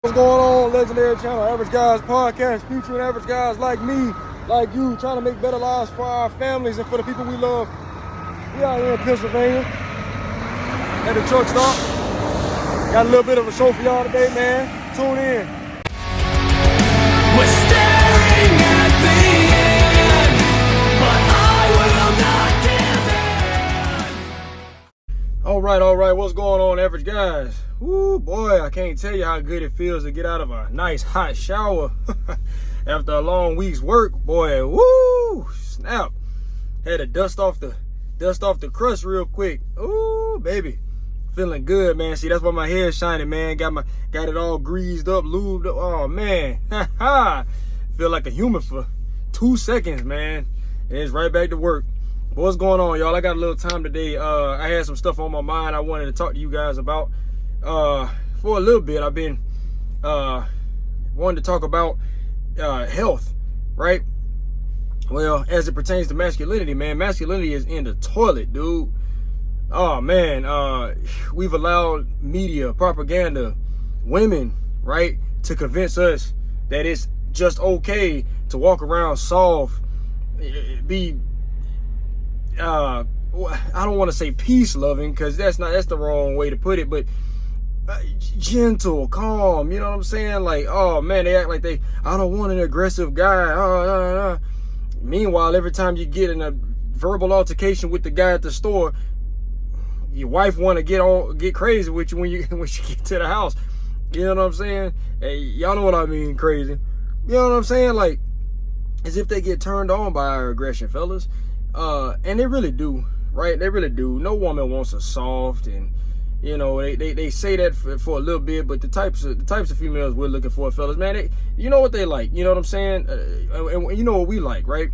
What's going on, legendary channel, Average Guys Podcast, featuring average guys like me, like you, trying to make better lives for our families and for the people we love. We out here in Pennsylvania at the truck stop. Got a little bit of a show for y'all today, man. Tune in. We're staring at the end, but I will not give in. All right, what's going on, average guys? Woo, boy, I can't tell you how good it feels to get out of a nice hot shower after a long week's work. Boy, woo, snap. Had to dust off the crust real quick. Ooh, baby. Feeling good, man. See, that's why my hair's shining, man. Got it all greased up, lubed up. Oh, man. Feel like a human for 2 seconds, man. And it's right back to work. But what's going on, y'all? I got a little time today. I had some stuff on my mind I wanted to talk to you guys about. For a little bit, I've been wanting to talk about health, right? Well, as it pertains to masculinity, man, masculinity is in the toilet, dude. Oh, man, we've allowed media, propaganda, women, right, to convince us that it's just okay to walk around soft, be, I don't want to say peace-loving, because that's the wrong way to put it, but gentle, calm, you know what I'm saying? Like, oh, man, they act like I don't want an aggressive guy. Meanwhile, every time you get in a verbal altercation with the guy at the store, your wife want to get crazy with you when you get to the house. You know what I'm saying? Hey, y'all know what I mean, crazy. You know what I'm saying? Like, as if they get turned on by our aggression, fellas. And they really do, right? They really do. No woman wants a soft, and you know, they say that for a little bit, but the types of females we're looking for, fellas, man, you know what they like. You know what I'm saying? And you know what we like, right?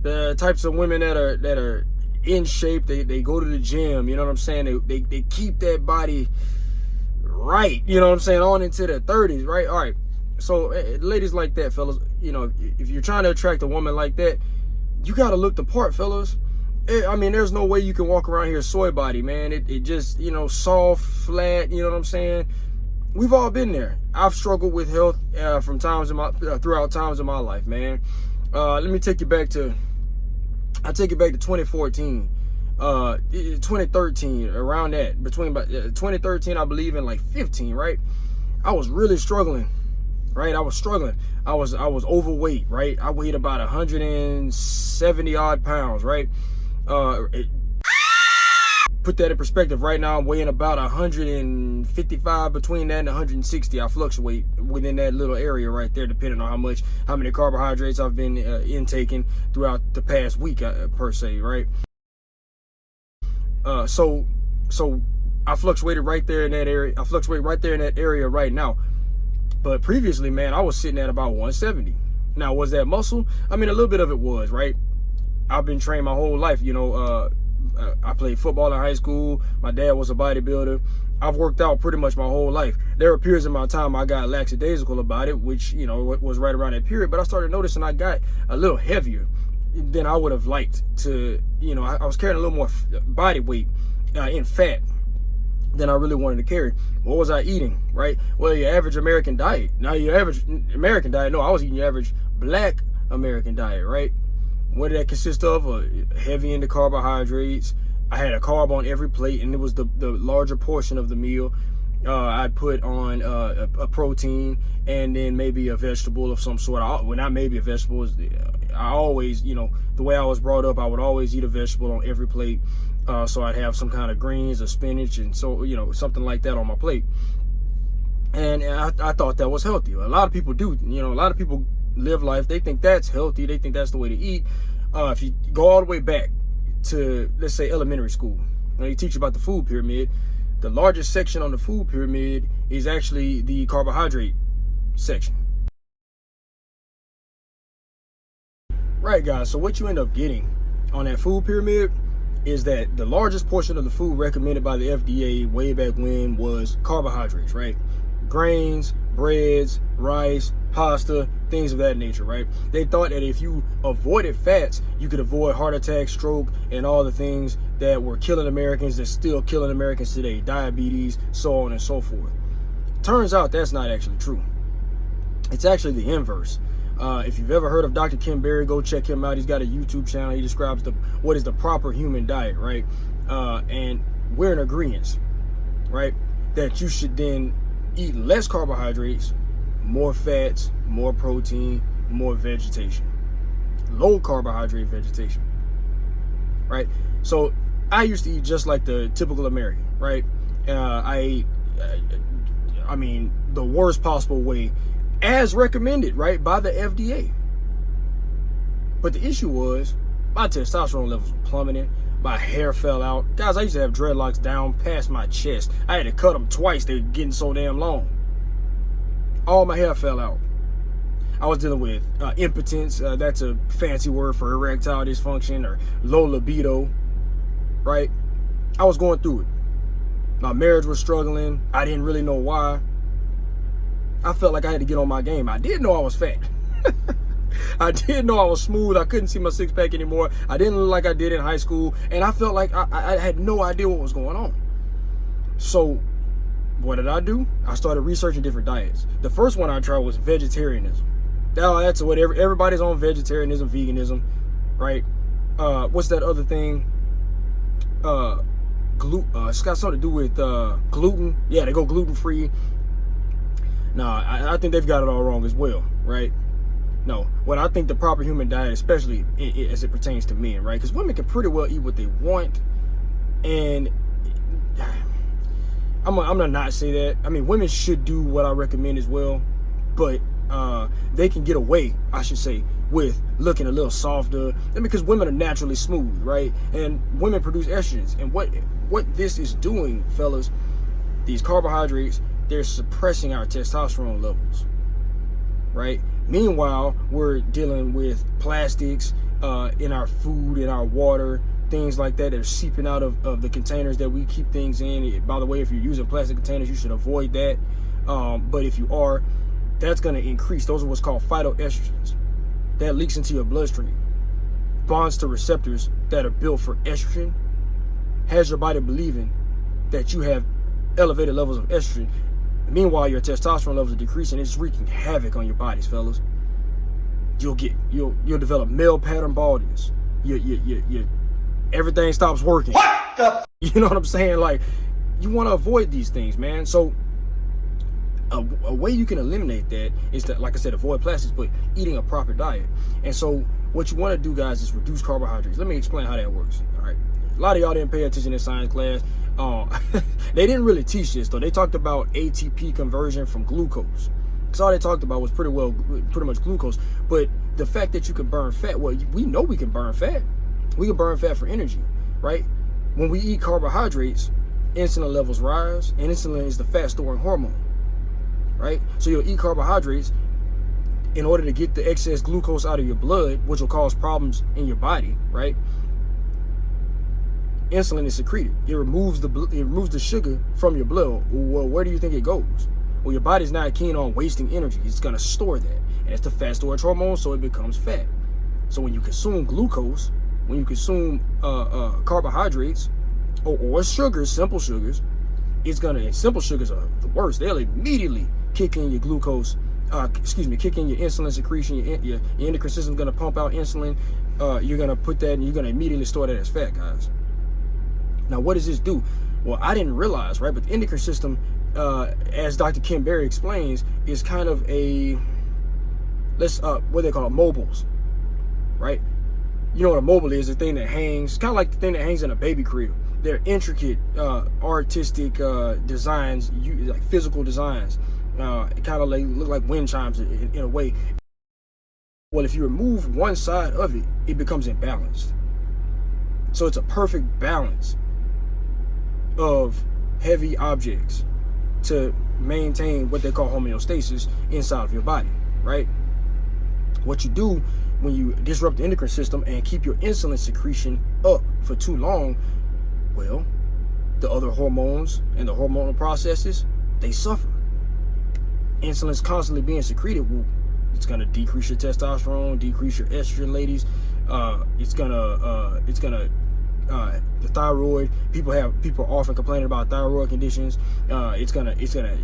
The types of women that are in shape. They go to the gym. You know what I'm saying? They keep that body right. You know what I'm saying? On into their 30s, right? All right. So ladies like that, fellas, you know, if you're trying to attract a woman like that, you got to look the part, fellas. I mean, there's no way you can walk around here soy body, man. It just, you know, soft, flat, you know what I'm saying? We've all been there. I've struggled with health throughout times in my life, man. Let me take you back to 2014, 2013, around that, between 2013, I believe, and like 15, right? I was really struggling. Right, I was struggling. I was overweight. Right, I weighed about 170 odd pounds. Right, put that in perspective. Right now, I'm weighing about 155, between that and 160. I fluctuate within that little area right there, depending on how many carbohydrates I've been intaking throughout the past week, per se. Right. So I fluctuated right there in that area. I fluctuate right there in that area right now. But previously, man, I was sitting at about 170. Now, was that muscle? I mean, a little bit of it was, right? I've been trained my whole life. You know, I played football in high school. My dad was a bodybuilder. I've worked out pretty much my whole life. There were periods in my time I got lackadaisical about it, which, you know, was right around that period. But I started noticing I got a little heavier than I would have liked to. You know, I was carrying a little more body weight in fat than I really wanted to carry. What was I eating, right? Well, your average American diet. Now, your average American diet, no, I was eating your average black American diet, right? What did that consist of? Heavy into carbohydrates. I had a carb on every plate, and it was the larger portion of the meal. I'd put on a protein, and then maybe a vegetable of some sort. Well, not maybe a vegetable. I always, you know, the way I was brought up, I would always eat a vegetable on every plate. So I'd have some kind of greens or spinach, and so, you know, something like that on my plate. And I thought that was healthy. A lot of people do. You know, a lot of people live life. They think that's healthy. They think that's the way to eat. If you go all the way back to, let's say, elementary school, when they teach you about the food pyramid, the largest section on the food pyramid is actually the carbohydrate section. Right, guys. So what you end up getting on that food pyramid is that the largest portion of the food recommended by the FDA way back when was carbohydrates, right? Grains, breads, rice, pasta, things of that nature, right? They thought that if you avoided fats, you could avoid heart attack, stroke, and all the things that were killing Americans, that's still killing Americans today, diabetes, so on and so forth. Turns out that's not actually true. It's actually the inverse. If you've ever heard of Dr. Ken Berry, go check him out. He's got a YouTube channel. He describes what is the proper human diet, right? And we're in agreement, right? That you should then eat less carbohydrates, more fats, more protein, more vegetation. Low carbohydrate vegetation, right? So I used to eat just like the typical American, right? I ate, I mean, the worst possible way, as recommended, right, by the FDA. But the issue was my testosterone levels were plummeting. My hair fell out. Guys, I used to have dreadlocks down past my chest. I had to cut them twice. They were getting so damn long. All my hair fell out. I was dealing with impotence. That's a fancy word for erectile dysfunction or low libido, right? I was going through it. My marriage was struggling. I didn't really know why. I felt like I had to get on my game. I did know I was fat. I did know I was smooth. I couldn't see my six-pack anymore. I didn't look like I did in high school. And I felt like I had no idea what was going on. So what did I do? I started researching different diets. The first one I tried was vegetarianism. Now, that's what everybody's on: vegetarianism, veganism, right? What's that other thing? It's got something to do with gluten. Yeah, they go gluten-free. No, I think they've got it all wrong as well, right? No, what I think the proper human diet, especially as it pertains to men, right? Because women can pretty well eat what they want, and I'm gonna not say that. I mean, women should do what I recommend as well, but they can get away, I should say, with looking a little softer, and because women are naturally smooth, right? And women produce estrogens, and what this is doing, fellas, these carbohydrates, they're suppressing our testosterone levels, right? Meanwhile, we're dealing with plastics in our food, in our water, things like that are seeping out of the containers that we keep things in. By the way, if you're using plastic containers, you should avoid that. But if you are, that's going to increase. Those are what's called phytoestrogens. That leaks into your bloodstream, bonds to receptors that are built for estrogen, has your body believing that you have elevated levels of estrogen. Meanwhile, your testosterone levels are decreasing. It's wreaking havoc on your bodies, fellas. You'll develop male pattern baldness. Everything stops working. What the? You know what I'm saying? Like, you want to avoid these things, man. So a way you can eliminate that is to, like I said, avoid plastics, but eating a proper diet. And so what you want to do, guys, is reduce carbohydrates. Let me explain how that works. All right. A lot of y'all didn't pay attention in science class. They didn't really teach this, though. They talked about ATP conversion from glucose. Because all they talked about was pretty much glucose. But the fact that you can burn fat, well, we know we can burn fat. We can burn fat for energy, right? When we eat carbohydrates, insulin levels rise, and insulin is the fat-storing hormone, right? So you'll eat carbohydrates in order to get the excess glucose out of your blood, which will cause problems in your body, right? Insulin is secreted. It removes the sugar from your blood. Well, where do you think it goes? Well, your body's not keen on wasting energy. It's going to store that. And it's the fat storage hormone, so it becomes fat. So when you consume glucose, when you consume carbohydrates or sugars, simple sugars, simple sugars are the worst. They'll immediately kick in your glucose, kick in your insulin secretion. Your endocrine system's going to pump out insulin. You're going to put that, and you're going to immediately store that as fat, guys. Now, what does this do? Well, I didn't realize, right? But the endocrine system, as Dr. Ken Berry explains, is kind of a, what they call it, mobiles, right? You know what a mobile is? The thing that hangs, kind of like the thing that hangs in a baby crib. They're intricate, artistic designs, like physical designs. It kind of look like wind chimes in a way. Well, if you remove one side of it, it becomes imbalanced. So it's a perfect balance of heavy objects to maintain what they call homeostasis inside of your body, right? What you do when you disrupt the endocrine system and keep your insulin secretion up for too long, well, the other hormones and the hormonal processes, they suffer. Insulin's constantly being secreted. Well, it's gonna decrease your testosterone, decrease your estrogen, ladies. The thyroid. People are often complaining about thyroid conditions. It's gonna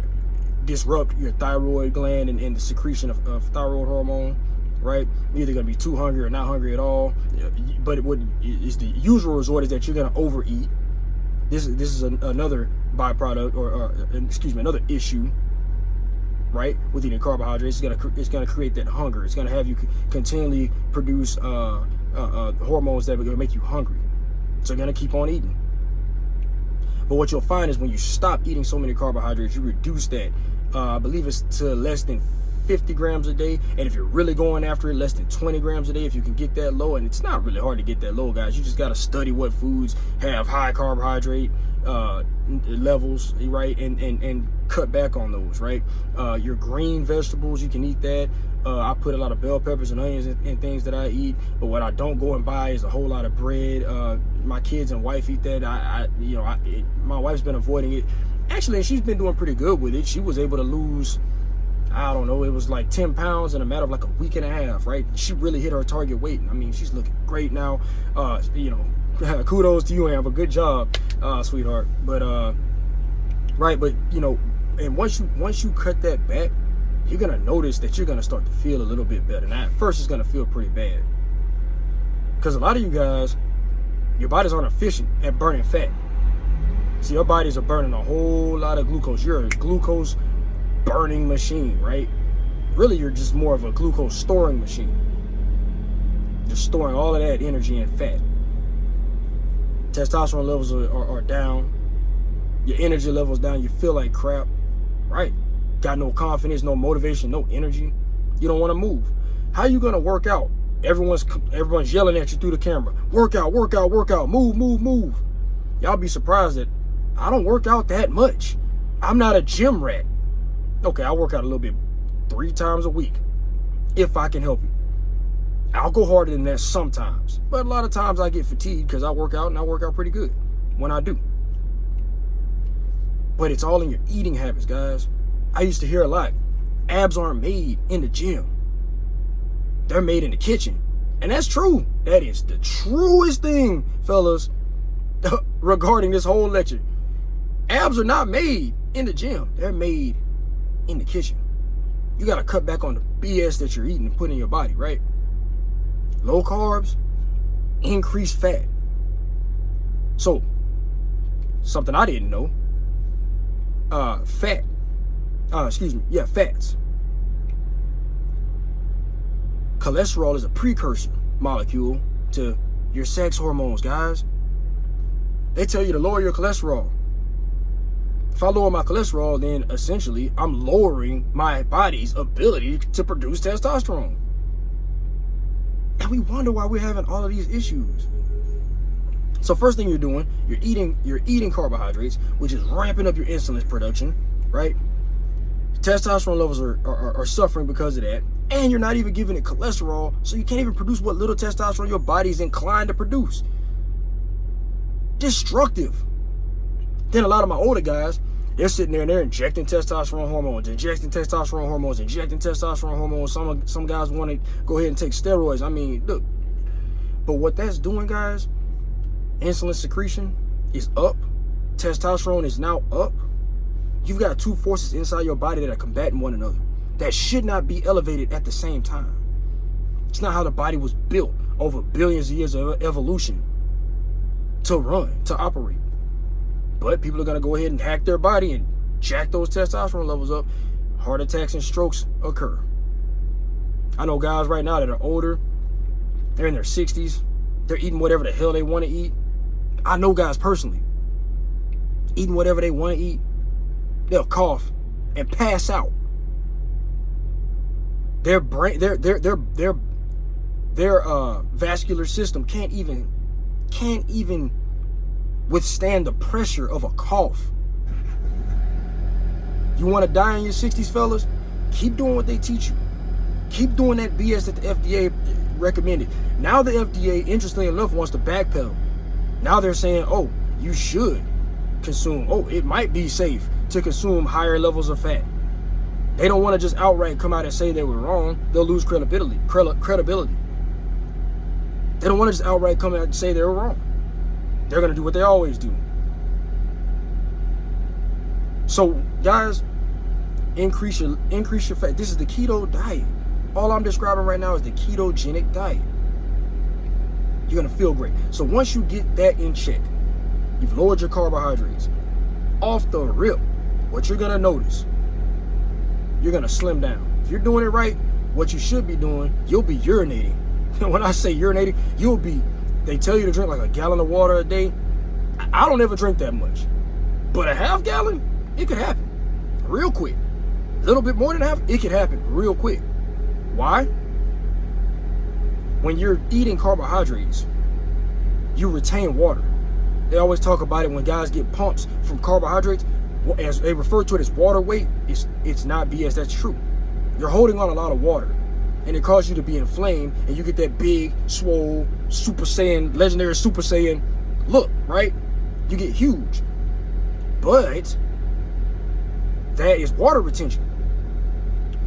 disrupt your thyroid gland and the secretion of thyroid hormone, right? You're either going to be too hungry or not hungry at all. But what is the usual resort is that you're going to overeat. This is another byproduct, or another issue, right? With eating carbohydrates, it's gonna create that hunger. It's gonna have you continually produce hormones that are gonna make you hungry. So you're gonna keep on eating. But what you'll find is when you stop eating so many carbohydrates, you reduce that. I believe it's to less than 50 grams a day, and if you're really going after it, less than 20 grams a day if you can get that low. And it's not really hard to get that low, guys. You just got to study what foods have high carbohydrate levels, right, and cut back on those, right? Your green vegetables, you can eat that. I put a lot of bell peppers and onions in things that I eat, but what I don't go and buy is a whole lot of bread. My kids and wife eat that. My wife's been avoiding it. Actually, she's been doing pretty good with it. She was able to lose, I don't know, it was like 10 pounds in a matter of like a week and a half, right? She really hit her target weight. I mean, she's looking great now. Kudos to you, Amber. Good job, sweetheart. But, right, but, and once you cut that back, you're going to notice that you're going to start to feel a little bit better. Now, at first, it's going to feel pretty bad. Because a lot of you guys, your bodies aren't efficient at burning fat. See, your bodies are burning a whole lot of glucose. You're a glucose burning machine, right? Really, you're just more of a glucose storing machine. Just storing all of that energy in fat. Testosterone levels are down. Your energy levels down. You feel like crap, right? Got no confidence, no motivation, no energy. You don't want to move. How are you going to work out? Everyone's yelling at you through the camera. Work out, work out, work out. Move, move, move. Y'all be surprised that I don't work out that much. I'm not a gym rat. Okay, I work out a little bit 3 times a week, if I can help it. I'll go harder than that sometimes, but a lot of times I get fatigued because I work out, and I work out pretty good when I do. But it's all in your eating habits, guys. I used to hear a lot, abs aren't made in the gym. They're made in the kitchen. And that's true. That is the truest thing, fellas, regarding this whole lecture. Abs are not made in the gym. They're made in the kitchen. You got to cut back on the BS that you're eating and put in your body, right? Low carbs, increased fat. So, something I didn't know, fats. Cholesterol is a precursor molecule to your sex hormones, guys. They tell you to lower your cholesterol. If I lower my cholesterol, then essentially I'm lowering my body's ability to produce testosterone. And we wonder why we're having all of these issues. So first thing you're doing, you're eating carbohydrates, which is ramping up your insulin production, right? Testosterone levels are suffering because of that. And you're not even giving it cholesterol, so you can't even produce what little testosterone your body is inclined to produce. Destructive. Then a lot of my older guys, they're sitting there and they're injecting testosterone hormones. Some guys want to go ahead and take steroids. I mean, look. But what that's doing, guys, insulin secretion is up. Testosterone is now up. You've got 2 forces inside your body that are combating one another. That should not be elevated at the same time. It's not how the body was built over billions of years of evolution to run, to operate. But people are going to go ahead and hack their body and jack those testosterone levels up. Heart attacks and strokes occur. I know guys right now that are older. They're in their 60s. They're eating whatever the hell they want to eat. I know guys personally. Eating whatever they want to eat. They'll cough and pass out. Their brain, their vascular system can't even withstand the pressure of a cough. You want to die in your 60s, fellas? Keep doing what they teach you. Keep doing that BS that the FDA recommended. Now the FDA, interestingly enough, wants to backpedal. Now they're saying, oh, you should consume. Oh, it might be safe to consume higher levels of fat. They don't want to just outright come out and say they were wrong. They'll lose credibility. They don't want to just outright come out and say they were wrong. They're going to do what they always do. So, guys, increase your fat. This is the keto diet. All I'm describing right now is the ketogenic diet. You're gonna feel great. So once you get that in check, you've lowered your carbohydrates. Off the rip, what you're gonna notice, you're gonna slim down. If you're doing it right, what you should be doing, you'll be urinating. When I say urinating, they tell you to drink like a gallon of water a day. I don't ever drink that much. But a half gallon, it could happen real quick. A little bit more than half, it could happen real quick. Why? When you're eating carbohydrates, you retain water. They always talk about it when guys get pumps from carbohydrates, as they refer to it as water weight. It's not BS, that's true. You're holding on a lot of water, and it causes you to be inflamed, and you get that big, swole, legendary Super Saiyan look, right? You get huge. But that is water retention.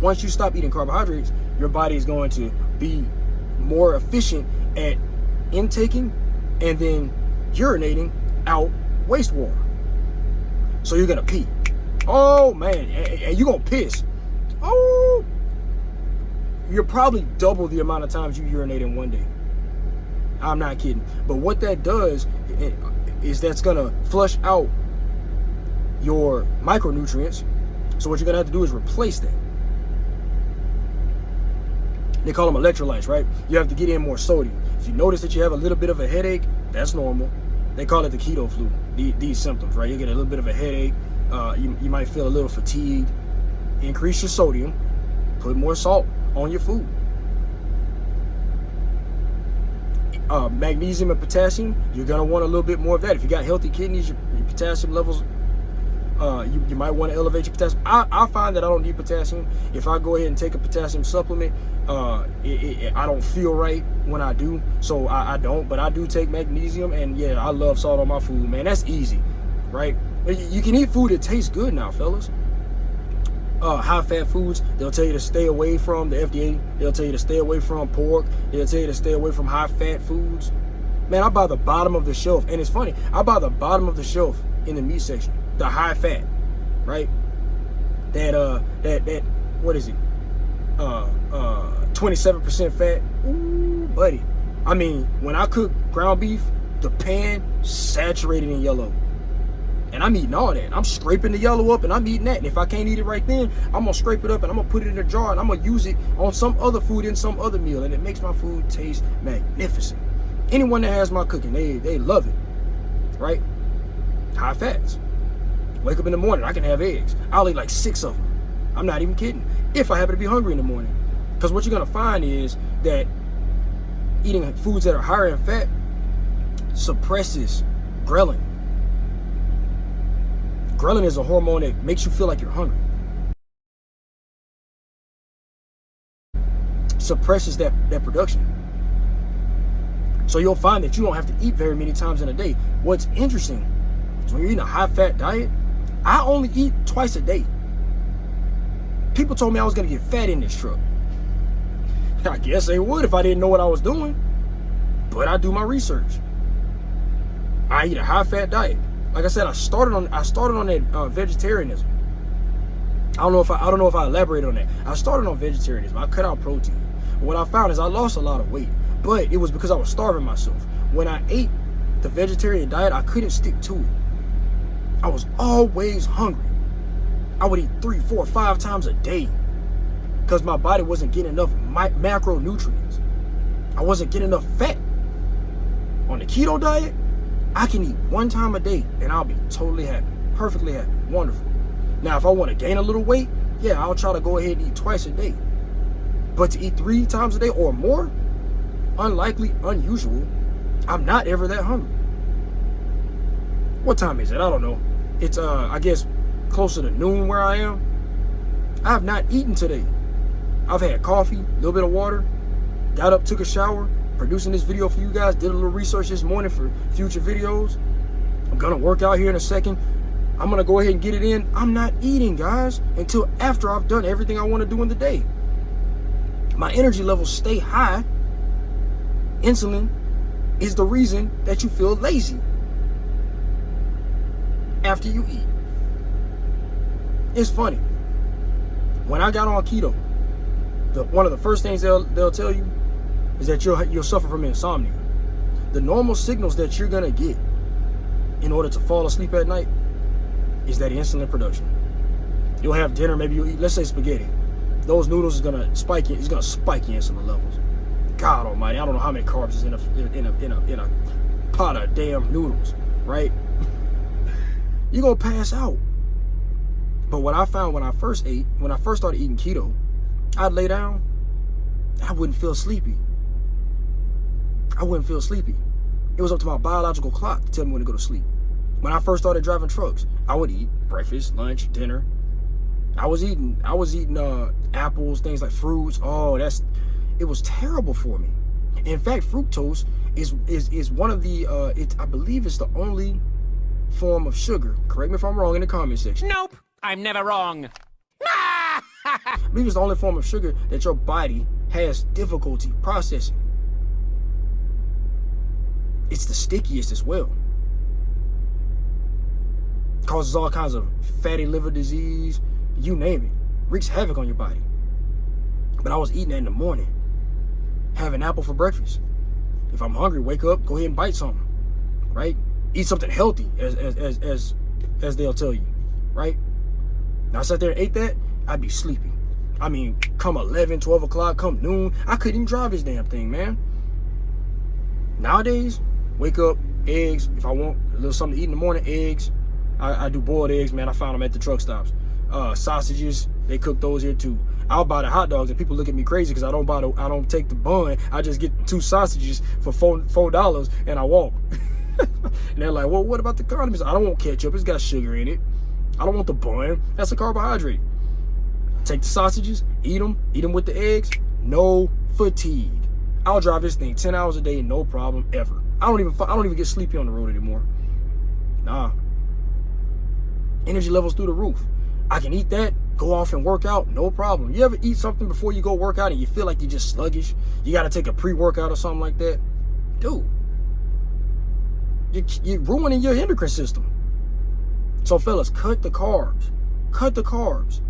Once you stop eating carbohydrates, your body is going to be more efficient at intaking and then urinating out wastewater. So you're gonna pee. Oh man, and you're gonna piss. Oh, you're probably double the amount of times you urinate in one day. I'm not kidding. But what that does is that's gonna flush out your micronutrients. So what you're gonna have to do is replace that. They call them electrolytes, right? You have to get in more sodium. If you notice that you have a little bit of a headache, that's normal. They call it the keto flu, these symptoms, right? You get a little bit of a headache. You might feel a little fatigued. Increase your sodium. Put more salt on your food. Magnesium and potassium, you're going to want a little bit more of that. If you got healthy kidneys, your potassium levels, you might want to elevate your potassium. I find that I don't need potassium. If I go ahead and take a potassium supplement, I don't feel right when I do, so I don't. But I do take magnesium, and yeah, I love salt on my food, man. That's easy, right? You can eat food that tastes good now, fellas. High-fat foods, they'll tell you to stay away from. The FDA, they'll tell you to stay away from pork. They'll tell you to stay away from high-fat foods. Man, I buy the bottom of the shelf, and it's funny. I buy the bottom of the shelf in the meat section, the high-fat, right? That what is it? 27% fat. Ooh, buddy. I mean, when I cook ground beef, the pan saturated in yellow. And I'm eating all that. I'm scraping the yellow up and I'm eating that. And if I can't eat it right then, I'm gonna scrape it up and I'm gonna put it in a jar and I'm gonna use it on some other food in some other meal. And it makes my food taste magnificent. Anyone that has my cooking, they love it, right? High fats. Wake up in the morning, I can have eggs. I'll eat like 6 of them. I'm not even kidding. If I happen to be hungry in the morning. Because what you're gonna find is that eating foods that are higher in fat suppresses ghrelin. Ghrelin is a hormone that makes you feel like you're hungry. Suppresses that production. So you'll find that you don't have to eat very many times in a day. What's interesting is when you're eating a high-fat diet, I only eat twice a day. People told me I was gonna get fat in this truck. I guess they would if I didn't know what I was doing. But I do my research. I eat a high-fat diet. Like I said, I started on that vegetarianism. I don't know if I elaborated on that. I started on vegetarianism. I cut out protein. What I found is I lost a lot of weight, but it was because I was starving myself. When I ate the vegetarian diet, I couldn't stick to it. I was always hungry. I would eat 3, 4, 5 times a day because my body wasn't getting enough macronutrients. I wasn't getting enough fat. On the keto diet, I can eat 1 time a day and I'll be totally happy, perfectly happy, wonderful. Now, if I want to gain a little weight, yeah, I'll try to go ahead and eat twice a day. But to eat 3 times a day or more, unlikely, unusual, I'm not ever that hungry. What time is it? I don't know. It's, I guess, closer to noon where I am. I have not eaten today. I've had coffee, a little bit of water, got up, took a shower, producing this video for you guys, did a little research this morning for future videos. I'm gonna work out here in a second. I'm gonna go ahead and get it in. I'm not eating, guys, until after I've done everything I want to do in the day. My energy levels stay high. Insulin is the reason that you feel lazy after you eat. It's funny. When I got on keto, one of the first things they'll tell you is that you'll suffer from insomnia. The normal signals that you're gonna get in order to fall asleep at night is that insulin production. You'll have dinner, maybe you'll eat, let's say spaghetti. Those noodles is gonna spike your insulin levels. God Almighty, I don't know how many carbs is in a pot of damn noodles, right? You're gonna pass out. But what I found when I first started eating keto, I'd lay down, I wouldn't feel sleepy. I wouldn't feel sleepy. It was up to my biological clock to tell me when to go to sleep. When I first started driving trucks, I would eat breakfast, lunch, dinner. I was eating apples, things like fruits. Oh, it was terrible for me. In fact, fructose is one of the I believe it's the only form of sugar. Correct me if I'm wrong in the comment section. Nope, I'm never wrong. I believe it's the only form of sugar that your body has difficulty processing. It's the stickiest as well. Causes all kinds of fatty liver disease, you name it. Wreaks havoc on your body. But I was eating that in the morning. Have an apple for breakfast. If I'm hungry, wake up, go ahead and bite something, right? Eat something healthy, as they'll tell you, right? Now I sat there and ate that, I'd be sleepy. I mean, come 11, 12 o'clock, come noon, I couldn't even drive this damn thing, man. Nowadays, wake up, eggs. If I want a little something to eat in the morning, eggs. I do boiled eggs, man. I found them at the truck stops. Sausages, they cook those here too. I'll buy the hot dogs and people look at me crazy because I don't take the bun. I just get 2 sausages for $4 and I walk. And they're like, well, what about the condiments? I don't want ketchup, it's got sugar in it. I don't want the bun, that's a carbohydrate. Take the sausages, eat them with the eggs, no fatigue. I'll drive this thing 10 hours a day, no problem ever. I don't even get sleepy on the road anymore. Nah. Energy levels through the roof. I can eat that, go off and work out, no problem. You ever eat something before you go work out and you feel like you're just sluggish? You got to take a pre-workout or something like that? Dude, you're ruining your endocrine system. So fellas, cut the carbs. Cut the carbs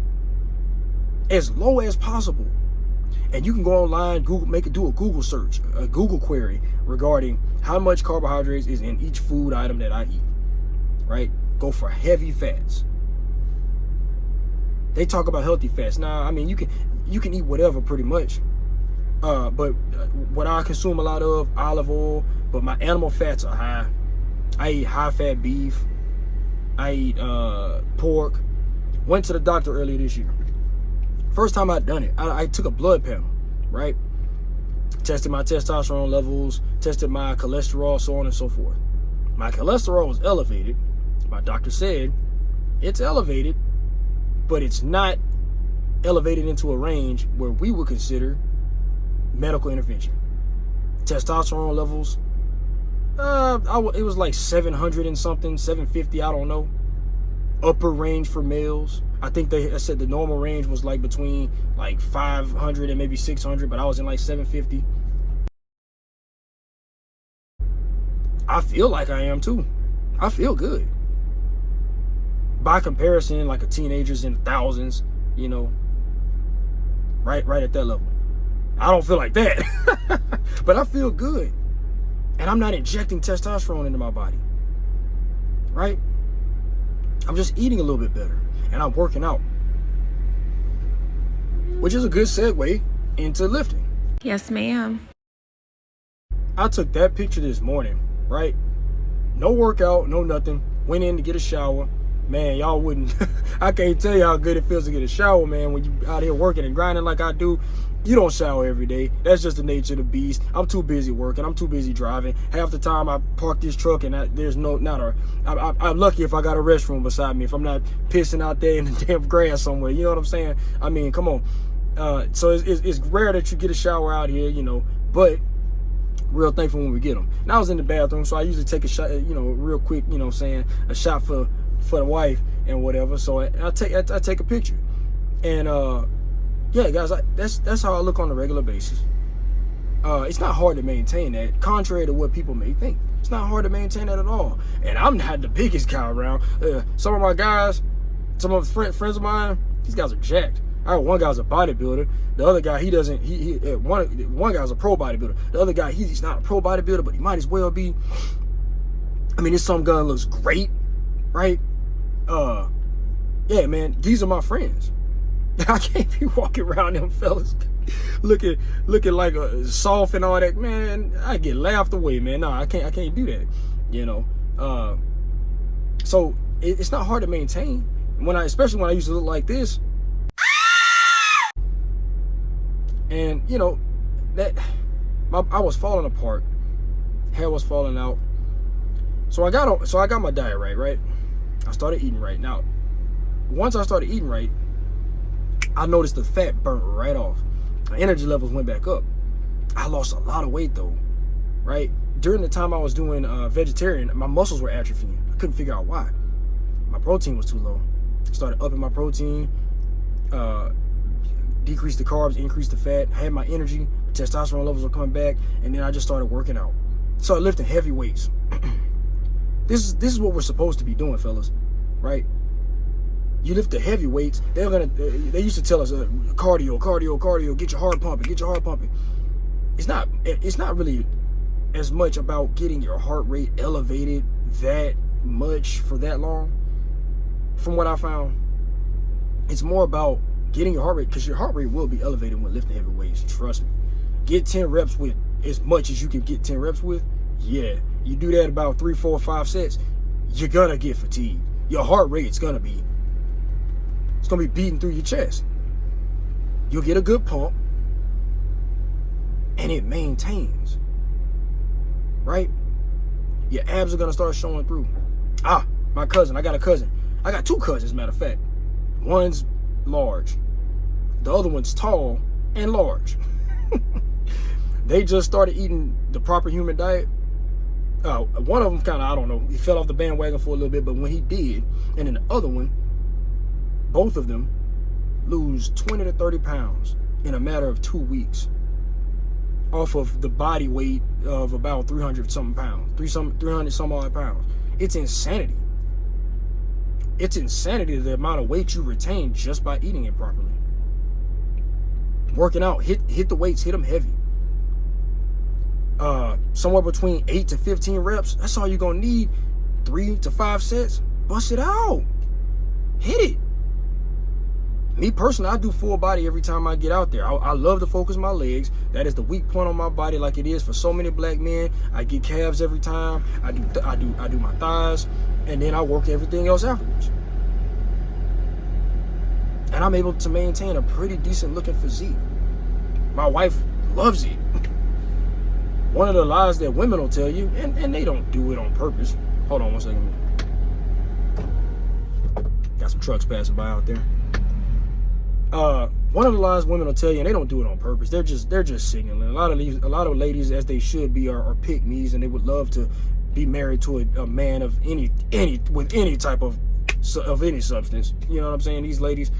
as low as possible. And you can go online, do a Google search, a Google query regarding how much carbohydrates is in each food item that I eat, right? Go for heavy fats. They talk about healthy fats. Now, I mean, you can eat whatever pretty much. But what I consume a lot of, olive oil, but my animal fats are high. I eat high-fat beef. I eat pork. Went to the doctor earlier this year. First time I'd done it, I took a blood panel, right? Tested my testosterone levels, tested my cholesterol, so on and so forth. My cholesterol was elevated. My doctor said, it's elevated, but it's not elevated into a range where we would consider medical intervention. Testosterone levels, it was like 700 and something, 750, I don't know. Upper range for males. I think they said the normal range was like between like 500 and maybe 600, but I was in like 750. I feel like I am too. I feel good. By comparison, like a teenager's in the thousands, you know, right at that level. I don't feel like that, but I feel good. And I'm not injecting testosterone into my body, right? I'm just eating a little bit better and I'm working out, which is a good segue into lifting. Yes, ma'am. I took that picture this morning, right? No workout, no nothing. Went in to get a shower. Man, y'all wouldn't, I can't tell you how good it feels to get a shower, man. When you out here working and grinding like I do, you don't shower every day. That's just the nature of the beast. I'm too busy working. I'm too busy driving. Half the time I park this truck and I'm lucky if I got a restroom beside me, if I'm not pissing out there in the damn grass somewhere. You know what I'm saying? I mean, come on. So it's rare that you get a shower out here, you know, but real thankful when we get them. And I was in the bathroom, so I usually take a shot, you know, real quick, you know what I'm saying, a shot for the wife and whatever. So I take a picture. And yeah, guys, that's how I look on a regular basis. It's not hard to maintain that, contrary to what people may think. It's not hard to maintain that at all. And I'm not the biggest guy around. Some of my guys, some of friends of mine, these guys are jacked. one guy's a bodybuilder. The other guy, he doesn't. One guy's a pro bodybuilder. The other guy, he's not a pro bodybuilder, but he might as well be. I mean, this some gun looks great, right? Yeah, man, these are my friends. I can't be walking around them fellas looking like a soft and all that. Man, I get laughed away, man. No, I can't do that. You know. So it's not hard to maintain especially when I used to look like this. And you know that I was falling apart, hair was falling out. So I got my diet right. I started eating right. Now, once I started eating right, I noticed the fat burnt right off. My energy levels went back up. I lost a lot of weight though, right? During the time I was doing vegetarian, my muscles were atrophying. I couldn't figure out why. My protein was too low. Started upping my protein, decreased the carbs, increased the fat, had my energy, testosterone levels were coming back, and then I just started working out. Started lifting heavy weights. This is what we're supposed to be doing, fellas, right? You lift the heavy weights. They used to tell us cardio, get your heart pumping. It's not really as much about getting your heart rate elevated that much for that long. From what I found, it's more about getting your heart rate, because your heart rate will be elevated when lifting heavy weights. Trust me. Get 10 reps with as much as you can get 10 reps with. Yeah, you do that about 3, 4, 5 sets, you're gonna get fatigued. Your heart rate's gonna be beating through your chest. You'll get a good pump, and it maintains, right? Your abs are gonna start showing through. My cousin, I got a cousin. I got 2 cousins, matter of fact. One's large. The other one's tall and large. They just started eating the proper human diet. One of them kind of, I don't know, he fell off the bandwagon for a little bit, but when he did, and then the other one, both of them lose 20 to 30 pounds in a matter of 2 weeks off of the body weight of about 300 something pounds, 300 some odd pounds. It's insanity. It's insanity the amount of weight you retain just by eating it properly. Working out, hit the weights, hit them heavy. Somewhere between 8 to 15 reps. That's all you're gonna need. 3 to 5 sets. Bust it out. Hit it. Me personally, I do full body every time I get out there. I love to focus my legs. That is the weak point on my body, like it is for so many black men. I get calves every time. I do my thighs, and then I work everything else afterwards. And I'm able to maintain a pretty decent looking physique. My wife loves it. One of the lies that women will tell you, and they don't do it on purpose. Hold on one second. Got some trucks passing by out there. One of the lies women will tell you, and they don't do it on purpose. They're just signaling. A lot of ladies, as they should be, are pick-me's, and they would love to be married to a man of any type of any substance. You know what I'm saying? These ladies,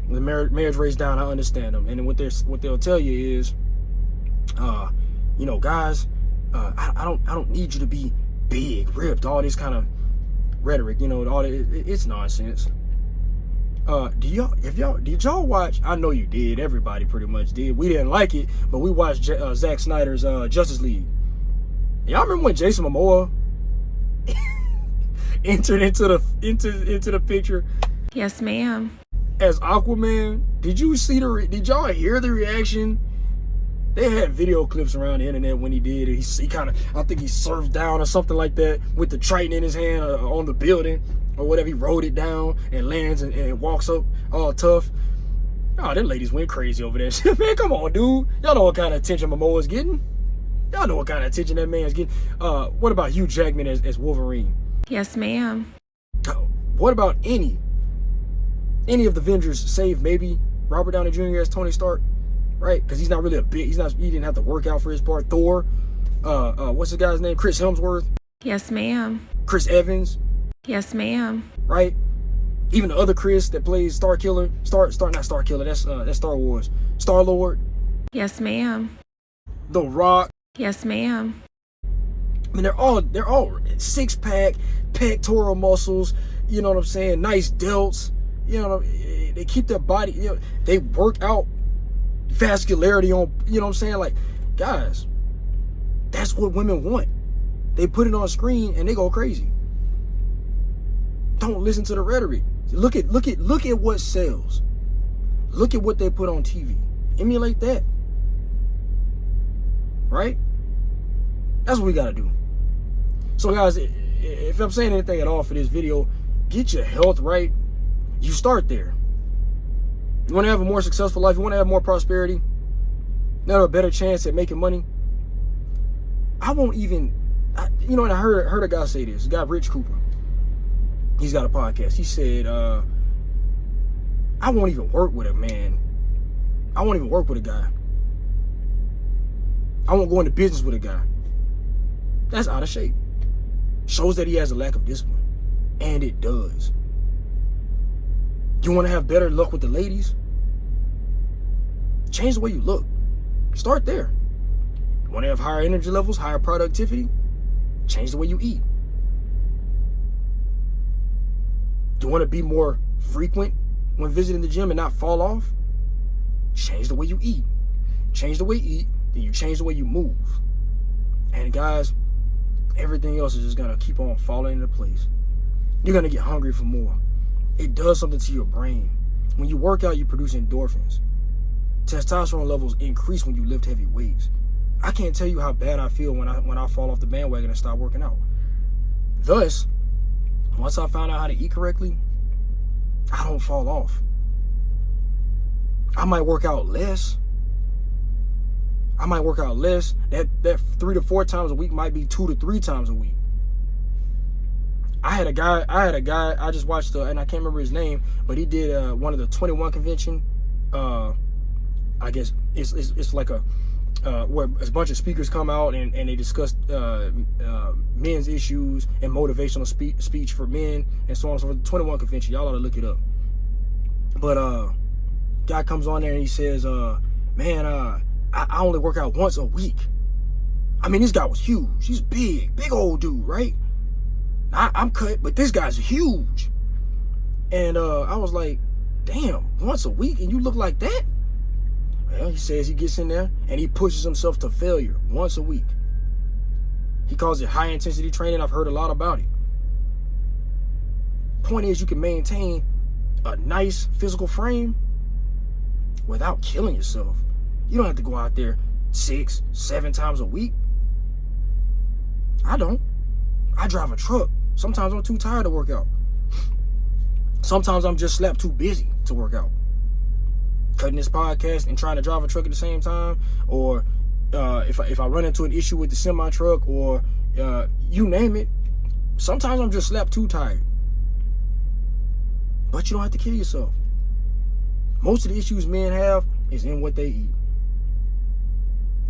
the marriage rate's down. I understand them, and what they'll tell you is, you know, guys, I don't need you to be big, ripped, all this kind of rhetoric. You know, it's nonsense. Did y'all watch? I know you did. Everybody pretty much did. We didn't like it, but we watched Zack Snyder's Justice League. Y'all remember when Jason Momoa entered into the picture? Yes, ma'am. As Aquaman. Did y'all hear the reaction? They had video clips around the internet when he did it. He kind of, I think he surfed down or something like that with the Triton in his hand on the building or whatever. He rode it down and lands and walks up all tough. Oh, them ladies went crazy over that shit. Man, come on, dude. Y'all know what kind of attention Momoa's getting. Y'all know what kind of attention that man's getting. What about Hugh Jackman as Wolverine? Yes, ma'am. What about any of the Avengers, save maybe Robert Downey Jr. as Tony Stark? Right? Because he's not really he didn't have to work out for his part. Thor, what's the guy's name? Chris Hemsworth. Yes, ma'am. Chris Evans. Yes, ma'am. Right? Even the other Chris that plays not Star Killer, that's Star Wars. Star-Lord. Yes, ma'am. The Rock. Yes, ma'am. I mean, they're all six-pack, pectoral muscles, you know what I'm saying? Nice delts. you know, they keep their body, you know, they work out vascularity on, you know what I'm saying? Like, guys, that's what women want. They put it on screen and they go crazy. Don't listen to the rhetoric. Look at what sells. Look at what they put on TV. Emulate that. Right? That's what we gotta do. So guys, if I'm saying anything at all for this video, get your health right. You start there. You want to have a more successful life, you want to have more prosperity, you have a better chance at making money. I won't even, you know, and I heard a guy say this, a guy, Rich Cooper. He's got a podcast. He said, I won't even work with a man. I won't even work with a guy. I won't go into business with a guy. That's out of shape. Shows that he has a lack of discipline. And it does. You want to have better luck with the ladies? Change the way you look. Start there. You want to have higher energy levels, higher productivity? Change the way you eat. Do you want to be more frequent when visiting the gym and not fall off? Change the way you eat. Change the way you eat, then you change the way you move. And guys, everything else is just going to keep on falling into place. You're going to get hungry for more. It does something to your brain. When you work out, you produce endorphins. Testosterone levels increase when you lift heavy weights. I can't tell you how bad I feel when I fall off the bandwagon and start working out. Thus, once I found out how to eat correctly, I don't fall off. I might work out less. That 3 to 4 times a week might be 2 to 3 times a week. I had a guy I just watched, and I can't remember his name, but he did one of the 21 convention. I guess it's like a where a bunch of speakers come out and they discuss men's issues and motivational speech for men and so on and so forth. 21 convention, y'all ought to look it up. But guy comes on there and he says, man, I only work out once a week. I mean, this guy was huge. He's big old dude, right? I'm cut, but this guy's huge. And I was like, damn, once a week and you look like that? Well, he says he gets in there and he pushes himself to failure once a week. He calls it high intensity training. I've heard a lot about it. Point is, you can maintain a nice physical frame without killing yourself. You don't have to go out there 6, 7 times a week. I don't. I drive a truck. Sometimes I'm too tired to work out. Sometimes I'm just slapped too busy to work out. Cutting this podcast and trying to drive a truck at the same time, or if I run into an issue with the semi truck, or you name it, sometimes I'm just slapped too tired. But you don't have to kill yourself. Most of the issues men have is in what they eat.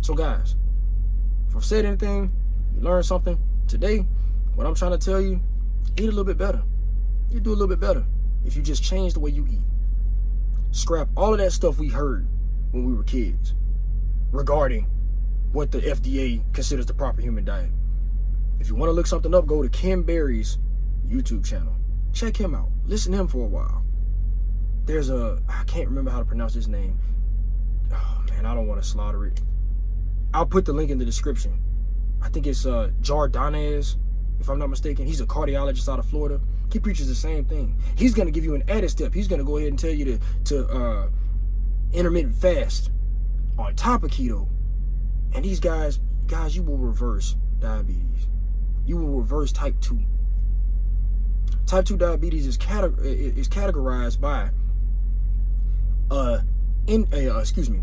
So guys, if I've said anything, you learned something today, what I'm trying to tell you, eat a little bit better. You do a little bit better if you just change the way you eat. Scrap all of that stuff we heard when we were kids regarding what the FDA considers the proper human diet. If you want to look something up, go to Ken Berry's YouTube channel. Check him out. Listen to him for a while. There's I can't remember how to pronounce his name. Oh man, I don't want to slaughter it. I'll put the link in the description. I think it's Jamnadas, if I'm not mistaken. He's a cardiologist out of Florida. He preaches the same thing. He's going to give you an added step. He's going to go ahead and tell you to intermittent fast on top of keto. And these guys, you will reverse diabetes. You will reverse type 2. Type 2 diabetes is categorized by an insulin.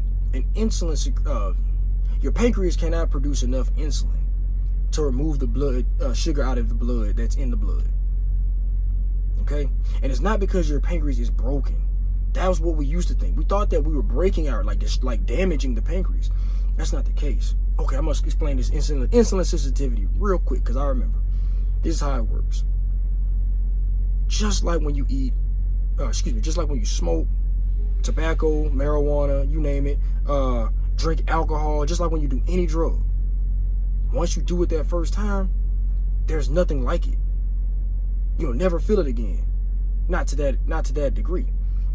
Your pancreas cannot produce enough insulin to remove the blood sugar out of the blood that's in the blood. Okay, and it's not because your pancreas is broken. That was what we used to think. We thought that we were breaking our, like damaging the pancreas. That's not the case. Okay, I must explain this insulin sensitivity real quick because I remember. This is how it works. Just like when you eat, just like when you smoke, tobacco, marijuana, you name it, drink alcohol, just like when you do any drug. Once you do it that first time, there's nothing like it. You'll never feel it again. Not to that degree.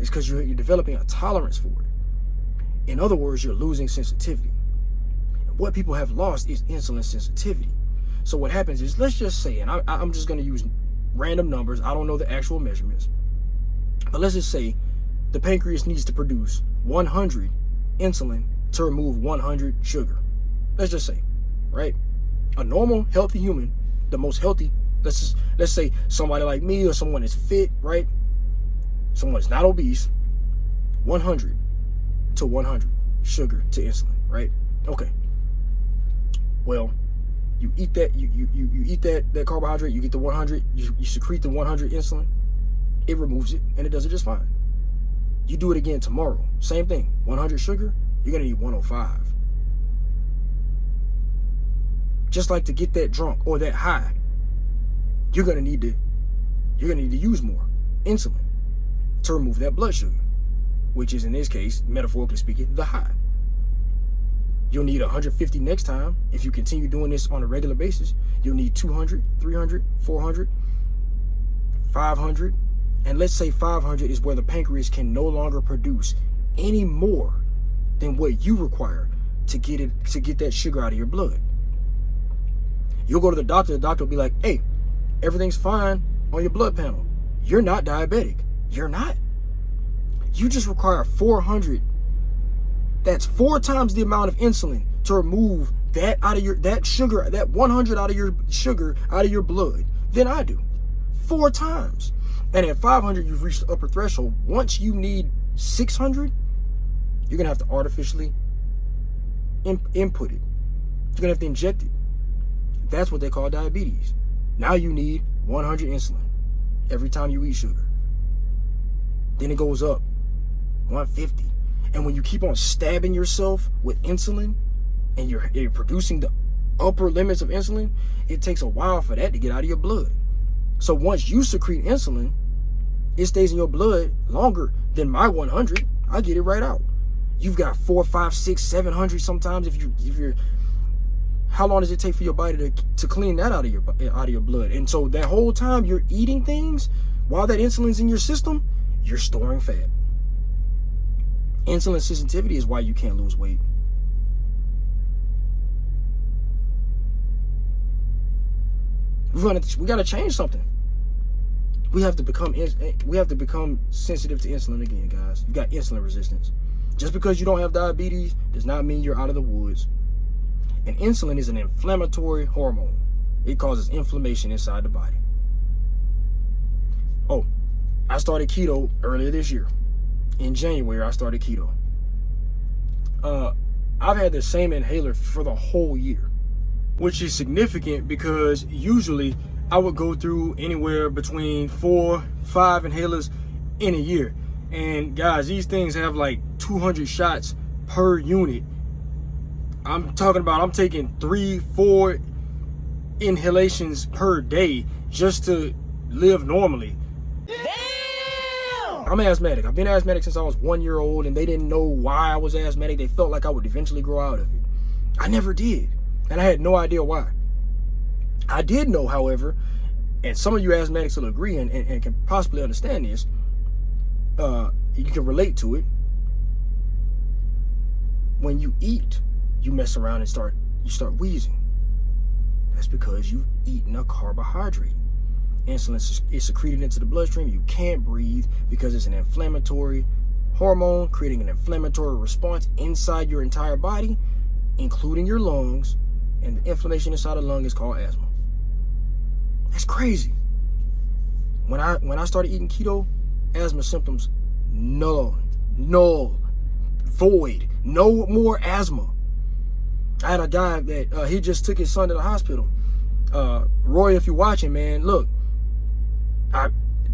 It's because you're developing a tolerance for it. In other words, you're losing sensitivity. And what people have lost is insulin sensitivity. So what happens is, let's just say, and I'm just going to use random numbers. I don't know the actual measurements. But let's just say the pancreas needs to produce 100 insulin to remove 100 sugar. Let's just say, right? A normal, healthy human, the most healthy, let's say somebody like me or someone is fit, right? Someone is not obese, 100 to 100 sugar to insulin, right? Okay. Well, you eat that, you eat that carbohydrate, you get the 100, you secrete the 100 insulin, it removes it, and it does it just fine. You do it again tomorrow, same thing, 100 sugar, you're gonna need 105. Just like to get that drunk or that high, you're gonna need to use more insulin to remove that blood sugar, which is in this case, metaphorically speaking, the high. You'll need 150 next time. If you continue doing this on a regular basis, you'll need 200, 300, 400, 500. And let's say 500 is where the pancreas can no longer produce any more than what you require to get that sugar out of your blood. You'll go to the doctor will be like, hey, everything's fine on your blood panel. You're not diabetic. You're not. You just require 400. That's 4 times the amount of insulin to remove that sugar, that 100 out of your sugar out of your blood than I do. 4 times. And at 500, you've reached the upper threshold. Once you need 600, you're gonna have to artificially input it. You're gonna have to inject it. That's what they call diabetes. Now you need 100 insulin every time you eat sugar. Then it goes up, 150. And when you keep on stabbing yourself with insulin and you're producing the upper limits of insulin, it takes a while for that to get out of your blood. So once you secrete insulin, it stays in your blood longer than my 100. I get it right out. You've got 4, 5, 6, 700 sometimes. If you're, how long does it take for your body to clean that out of your blood? And so that whole time you're eating things, while that insulin's in your system, you're storing fat. Insulin sensitivity is why you can't lose weight. We got to change something. We have to become sensitive to insulin again, guys. You got insulin resistance. Just because you don't have diabetes does not mean you're out of the woods. And insulin is an inflammatory hormone. It causes inflammation inside the body. Oh, I started keto earlier this year. In January, I started keto. I've had the same inhaler for the whole year, which is significant because usually I would go through anywhere between 4, 5 inhalers in a year. And guys, these things have like 200 shots per unit. I'm talking about I'm taking 3, 4 inhalations per day just to live normally. I'm asthmatic. I've been asthmatic since I was 1 year old, and they didn't know why I was asthmatic. They felt like I would eventually grow out of it. I never did, and I had no idea why. I did know, however, and some of you asthmatics will agree and can possibly understand this. You can relate to it. When you eat, you mess around and you start wheezing. That's because you've eaten a carbohydrate. Insulin is secreted into the bloodstream. You can't breathe because it's an inflammatory hormone, creating an inflammatory response inside your entire body, including your lungs, and the inflammation inside the lung is called asthma. That's crazy. When I started eating keto, asthma symptoms null, void, no more asthma. I had a guy that he just took his son to the hospital. Roy, if you're watching, man, look,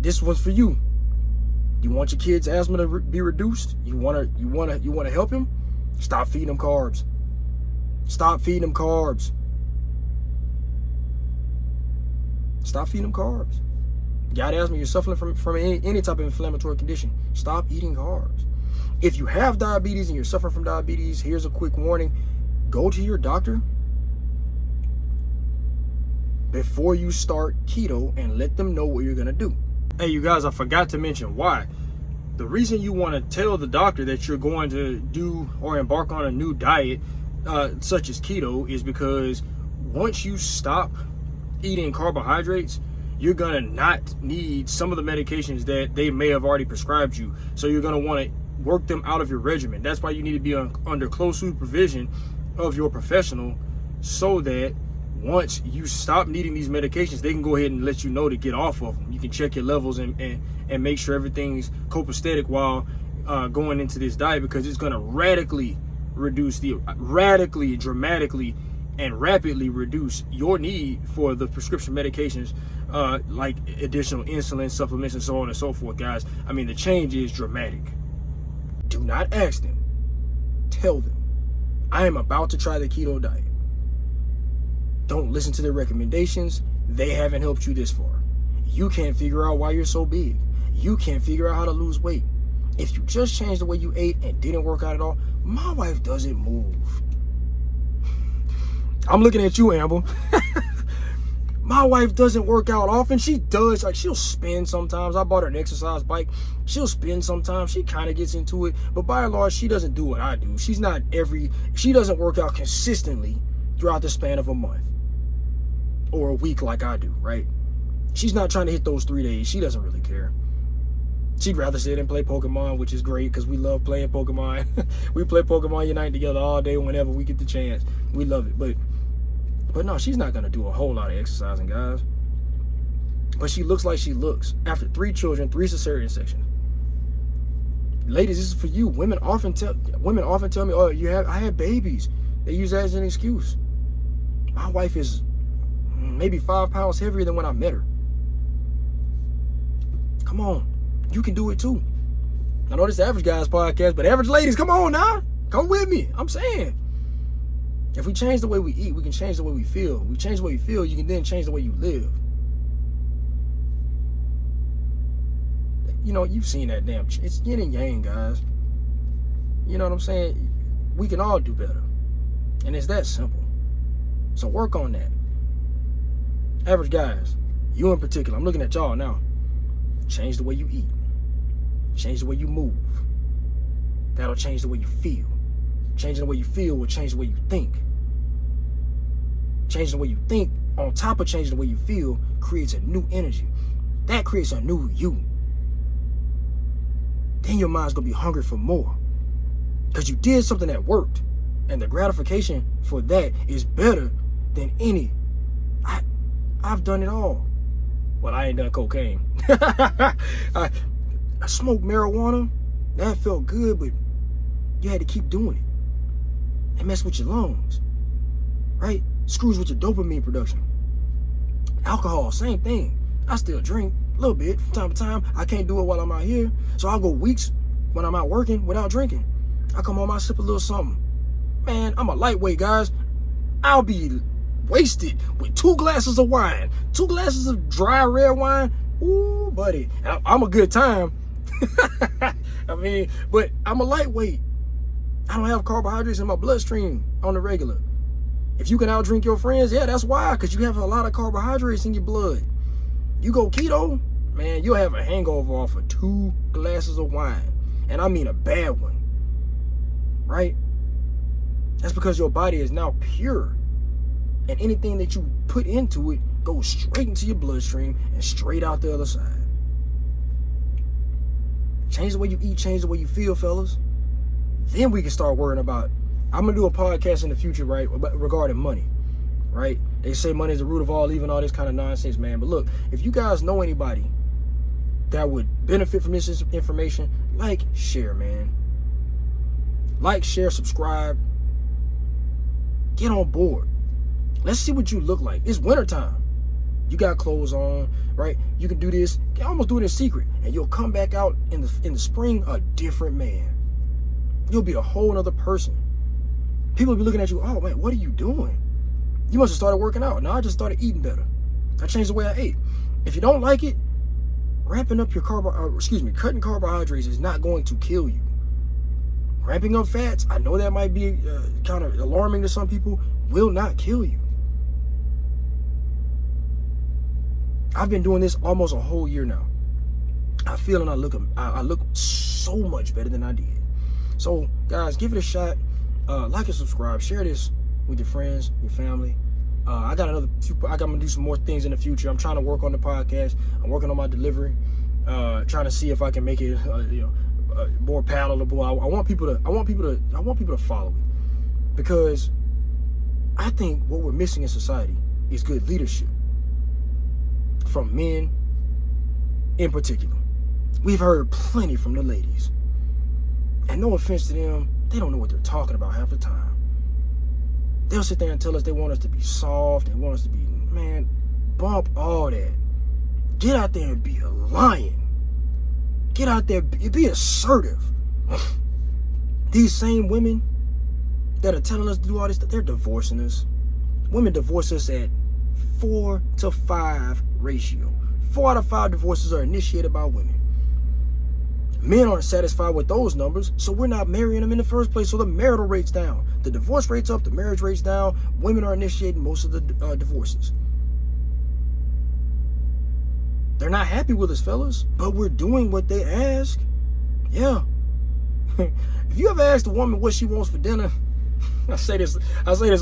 this one's for you. You want your kid's asthma to be reduced? You want to help him? Stop feeding them carbs. Stop feeding them carbs. Stop feeding them carbs. You got asthma, you're suffering from any type of inflammatory condition. Stop eating carbs. If you have diabetes and you're suffering from diabetes, here's a quick warning. Go to your doctor before you start keto and let them know what you're gonna do. Hey, you guys, I forgot to mention why. The reason you want to tell the doctor that you're going to do or embark on a new diet, such as keto, is because once you stop eating carbohydrates, you're gonna not need some of the medications that they may have already prescribed you. So you're gonna want to work them out of your regimen. That's why you need to be under close supervision of your professional, so that once you stop needing these medications, they can go ahead and let you know to get off of them. You can check your levels and make sure everything's copacetic while going into this diet, because it's gonna dramatically and rapidly reduce your need for the prescription medications, like additional insulin, supplements, and so on and so forth, guys. I mean, the change is dramatic. Do not ask them. Tell them, I am about to try the keto diet. Don't listen to their recommendations. They haven't helped you this far. You can't figure out why you're so big. You can't figure out how to lose weight. If you just changed the way you ate and didn't work out at all, my wife doesn't move. I'm looking at you, Amber. My wife doesn't work out often. She does, like, she'll spin sometimes. I bought her an exercise bike. She'll spin sometimes. She kind of gets into it, but by and large, she doesn't do what I do. She doesn't work out consistently throughout the span of a month or a week like I do, right? She's not trying to hit those 3 days. She doesn't really care. She'd rather sit and play Pokemon, which is great because we love playing Pokemon. We play Pokemon Unite together all day whenever we get the chance. We love it. But no, she's not going to do a whole lot of exercising, guys. But she looks like she looks. After 3 children, 3 cesarean sections. Ladies, this is for you. Women often tell me, "Oh, I had babies." They use that as an excuse. My wife is maybe 5 pounds heavier than when I met her. Come on. You can do it too. I know this is Average Guys podcast, but average ladies, come on now. Come with me. I'm saying, if we change the way we eat, we can change the way we feel. If we change the way we feel, you can then change the way you live. You know, you've seen that damn, it's yin and yang, guys. You know what I'm saying? We can all do better. And it's that simple. So work on that. Average Guys, you in particular, I'm looking at y'all now. Change the way you eat. Change the way you move. That'll change the way you feel. Changing the way you feel will change the way you think. Changing the way you think, on top of changing the way you feel, creates a new energy. That creates a new you. Then your mind's gonna be hungry for more. Because you did something that worked. And the gratification for that is better than any. I've done it all. Well, I ain't done cocaine. I smoked marijuana. That felt good, but you had to keep doing it. It messed with your lungs, right? Screws with your dopamine production. Alcohol, same thing. I still drink a little bit from time to time. I can't do it while I'm out here. So I'll go weeks when I'm out working without drinking. I come home, I sip a little something. Man, I'm a lightweight, guys. I'll be wasted with 2 glasses of wine, 2 glasses of dry red wine. Ooh, buddy, I'm a good time. I mean, but I'm a lightweight. I don't have carbohydrates in my bloodstream on the regular. If you can outdrink your friends, yeah, that's why, because you have a lot of carbohydrates in your blood. You go keto, man, you'll have a hangover off of 2 glasses of wine. And I mean a bad one, right? That's because your body is now pure. And anything that you put into it goes straight into your bloodstream and straight out the other side. Change the way you eat, change the way you feel, fellas. Then we can start worrying about, I'm going to do a podcast in the future, right, regarding money, right? They say money is the root of all evil and all this kind of nonsense, man. But look, if you guys know anybody that would benefit from this information, like, share, man. Like, share, subscribe. Get on board. Let's see what you look like. It's wintertime. You got clothes on, right? You can do this. You can almost do it in secret. And you'll come back out in the spring a different man. You'll be a whole other person. People will be looking at you, oh man, what are you doing? You must have started working out. No, I just started eating better. I changed the way I ate. If you don't like it, cutting carbohydrates is not going to kill you. Ramping up fats, I know that might be kind of alarming to some people, will not kill you. I've been doing this almost a whole year now. I feel and I look so much better than I did. So guys, give it a shot. Like and subscribe. Share this with your friends, your family. I'm gonna do some more things in the future. I'm trying to work on the podcast. I'm working on my delivery. Trying to see if I can make it, more palatable. I want people to follow it, because I think what we're missing in society is good leadership from men in particular. We've heard plenty from the ladies, and no offense to them, they don't know what they're talking about half the time. They'll sit there and tell us they want us to be soft, they want us to be, man, bump all that. Get out there and be a lion. Get out there, be assertive. These same women that are telling us to do all this stuff, they're divorcing us. Women divorce us at 4 to 5 ratio. 4 out of 5 divorces are initiated by women. Men aren't satisfied with those numbers, so we're not marrying them in the first place, so the marital rate's down. The divorce rate's up, the marriage rate's down. Women are initiating most of the divorces. They're not happy with us, fellas, but we're doing what they ask. Yeah. If you ever asked a woman what she wants for dinner, I say this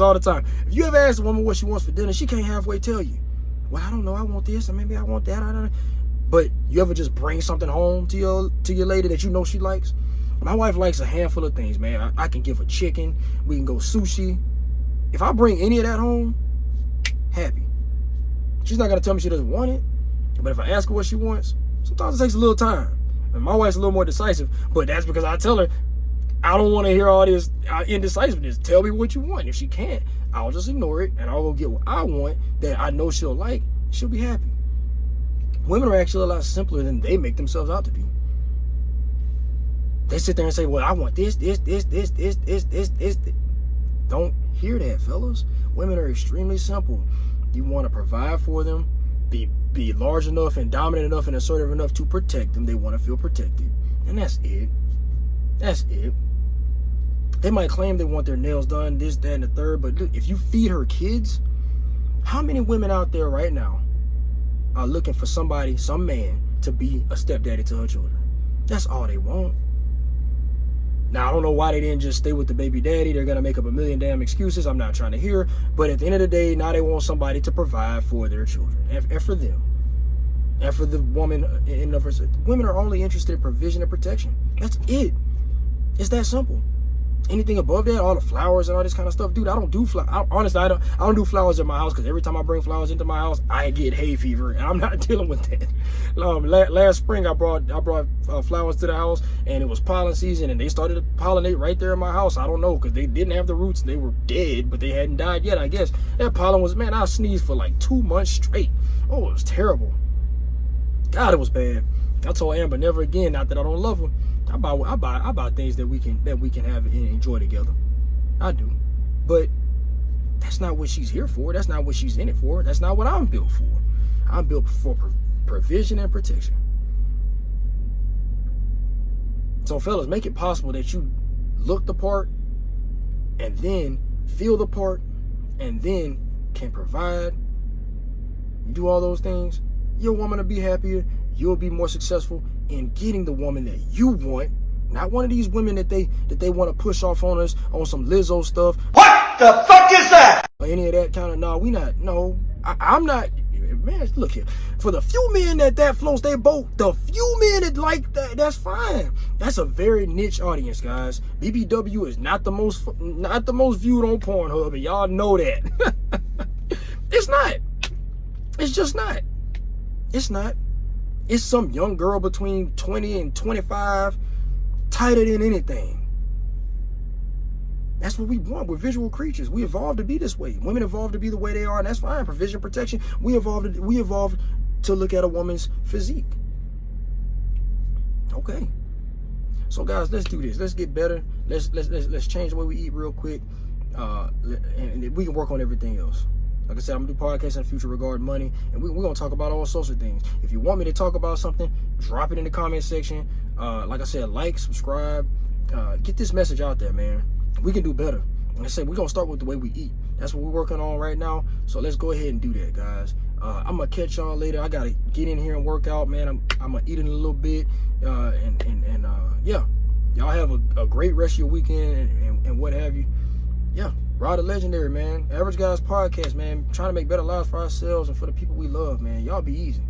all the time. If you ever ask a woman what she wants for dinner, she can't halfway tell you. Well, I don't know, I want this, or maybe I want that. I don't know. But you ever just bring something home to your lady that you know she likes? My wife likes a handful of things, man. I can give her chicken. We can go sushi. If I bring any of that home, happy. She's not gonna tell me she doesn't want it. But if I ask her what she wants, sometimes it takes a little time. And my wife's a little more decisive, but that's because I tell her, I don't want to hear all this indecisiveness. Tell me what you want. If she can't, I'll just ignore it, and I'll go get what I want that I know she'll like. She'll be happy. Women are actually a lot simpler than they make themselves out to be. They sit there and say, well, I want this. Don't hear that, fellas. Women are extremely simple. You want to provide for them, be large enough and dominant enough and assertive enough to protect them. They want to feel protected. And that's it. That's it. They might claim they want their nails done, this, that, and the third, but look, if you feed her kids, how many women out there right now are looking for somebody, some man, to be a stepdaddy to her children? That's all they want. Now, I don't know why they didn't just stay with the baby daddy. They're going to make up a million damn excuses. I'm not trying to hear. But at the end of the day, now they want somebody to provide for their children and for them. And for the woman in of herself. Women are only interested in provision and protection. That's it. It's that simple. Anything above that, all the flowers and all this kind of stuff, dude, I don't do flowers. Honestly, I don't do flowers in my house, because every time I bring flowers into my house, I get hay fever, and I'm not dealing with that. Last spring, I brought flowers to the house, and it was pollen season, and they started to pollinate right there in my house. I don't know, because they didn't have the roots. They were dead, but they hadn't died yet, I guess. That pollen was, man, I sneezed for like 2 months straight. Oh, it was terrible. God, it was bad. I told Amber never again. Not that I don't love her. I buy things that we can have and enjoy together. I do, but that's not what she's here for. That's not what she's in it for. That's not what I'm built for. I'm built for provision and protection. So, fellas, make it possible that you look the part, and then feel the part, and then can provide. You do all those things, your woman will be happier. You'll be more successful in getting the woman that you want, not one of these women that they want to push off on us on some Lizzo stuff. What the fuck is that? Or any of that kind of, I'm not, man, look here. For the few men that floats their boat, the few men that like that, that's fine. That's a very niche audience, guys. BBW is not the most viewed on Pornhub, and y'all know that. It's not. It's just not. It's not. It's some young girl between 20 and 25, tighter than anything. That's what we want. We're visual creatures. We evolved to be this way. Women evolved to be the way they are, and that's fine. Provision, protection. We evolved to look at a woman's physique. Okay. So guys, let's do this. Let's get better. Let's change the way we eat real quick. And we can work on everything else. Like I said, I'm going to do podcasts in the future regarding money, and we're going to talk about all sorts of things. If you want me to talk about something, drop it in the comment section. Like I said, like, subscribe, get this message out there, man. We can do better. Like I said, we're going to start with the way we eat. That's what we're working on right now, so let's go ahead and do that, guys. I'm gonna catch y'all later. I gotta get in here and work out, man. I'm gonna eat in a little bit, yeah. Y'all have a great rest of your weekend and what have you. Yeah, Ride the Legendary, man. Average Guys Podcast, man. Trying to make better lives for ourselves and for the people we love, man. Y'all be easy.